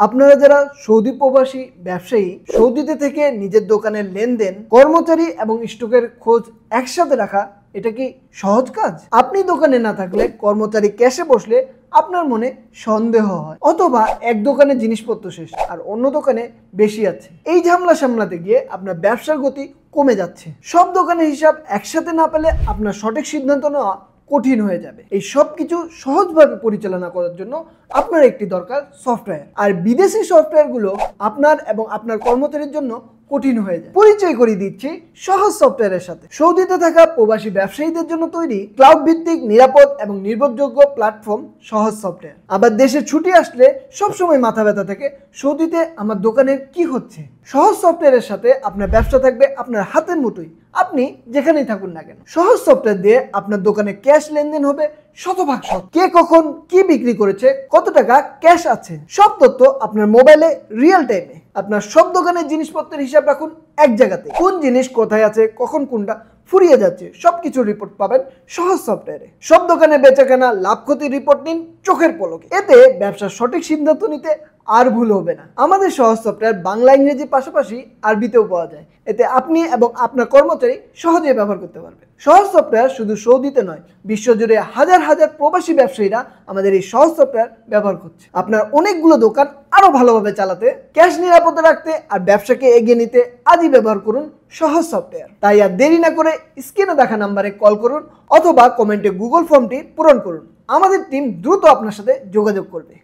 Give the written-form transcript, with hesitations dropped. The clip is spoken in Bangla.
আপনারা যারা সৌদি প্রবাসী ব্যবসায়ী, সৌদিতে থেকে নিজের দোকানের লেনদেন, কর্মচারী এবং স্টকের খোঁজ একসাথে রাখা, এটা কি সহজ কাজ? আপনি দোকানে না থাকলে কর্মচারী ক্যাশে বসলে আপনার মনে সন্দেহ হয়, অথবা এক দোকানে জিনিসপত্র শেষ আর অন্য দোকানে বেশি আছে। এই ঝামেলা সামলাতে গিয়ে আপনার ব্যবসার গতি কমে যাচ্ছে। সব দোকানের হিসাব একসাথে না পেলে আপনার সঠিক সিদ্ধান্ত নেওয়া কঠিন হয়ে যাবে। এই সব কিছু সহজভাবে পরিচালনা করার জন্য আপনার একটি দরকার সফটওয়্যার। আর বিদেশি সফটওয়্যারগুলো আপনার এবং আপনার কর্মচারীর জন্য কঠিন হয়ে যায়। পরিচয় করিয়ে দিচ্ছি সহজ সফটওয়্যারের সাথে। সৌদিতে থাকা প্রবাসী ব্যবসায়ীদের জন্য তৈরি ক্লাউড ভিত্তিক নিরাপদ এবং নির্ভরযোগ্য প্ল্যাটফর্ম সহজ সফটওয়্যার। আবার দেশে ছুটি আসলে সবসময় মাথা ব্যথা থাকে, সৌদিতে আমার দোকানের কি হচ্ছে। সহজ সফটওয়্যারের সাথে আপনার ব্যবসা থাকবে আপনার হাতের মুঠোয়, আপনি যেখানেই থাকুন না কেন। সহজ সফটওয়্যার দিয়ে আপনার দোকানে ক্যাশ লেনদেন হবে শতভাগ সৎ। কে কখন কি বিক্রি করেছে, কত টাকা ক্যাশ আছে, সব তথ্য আপনার মোবাইলে রিয়েল টাইমে। আপনার সব দোকানের জিনিসপত্রের হিসাব রাখুন এক জায়গাতে। কোন জিনিস কোথায় আছে, কখন কোনটা ফুরিয়ে যাচ্ছে, সবকিছু রিপোর্ট পাবেন সহজ সফটওয়্যারে। সব দোকানে বেচাকেনা লাভ ক্ষতির রিপোর্ট নিন চোখের পলকে। এতে ব্যবসার সঠিক সিদ্ধান্ত নিতে আর ভুল হবে না। আমাদের সহজ সফটওয়্যার বাংলা ইংরেজির পাশাপাশি আরবিতেও পাওয়া যায়। এতে আপনি এবং আপনার কর্মচারী সহজেই ব্যবহার করতে পারবেন। সহজ সফটওয়্যার শুধু সৌদিতে নয়, বিশ্বজুড়ে হাজার হাজার প্রবাসী ব্যবসায়ীরা আমাদের এই সহজ সফটওয়্যার ব্যবহার করছে। আপনার অনেকগুলো দোকান আরো ভালোভাবে চালাতে, ক্যাশ নিরাপদে রাখতে আর ব্যবসাকে এগিয়ে নিতে আজই ব্যবহার করুন সহজ সফটওয়্যার। তাই আর দেরি না করে স্ক্রিনে দেখা নাম্বারে কল করুন অথবা কমেন্টে গুগল ফর্মটি পূরণ করুন। আমাদের টিম দ্রুত আপনার সাথে যোগাযোগ করবে।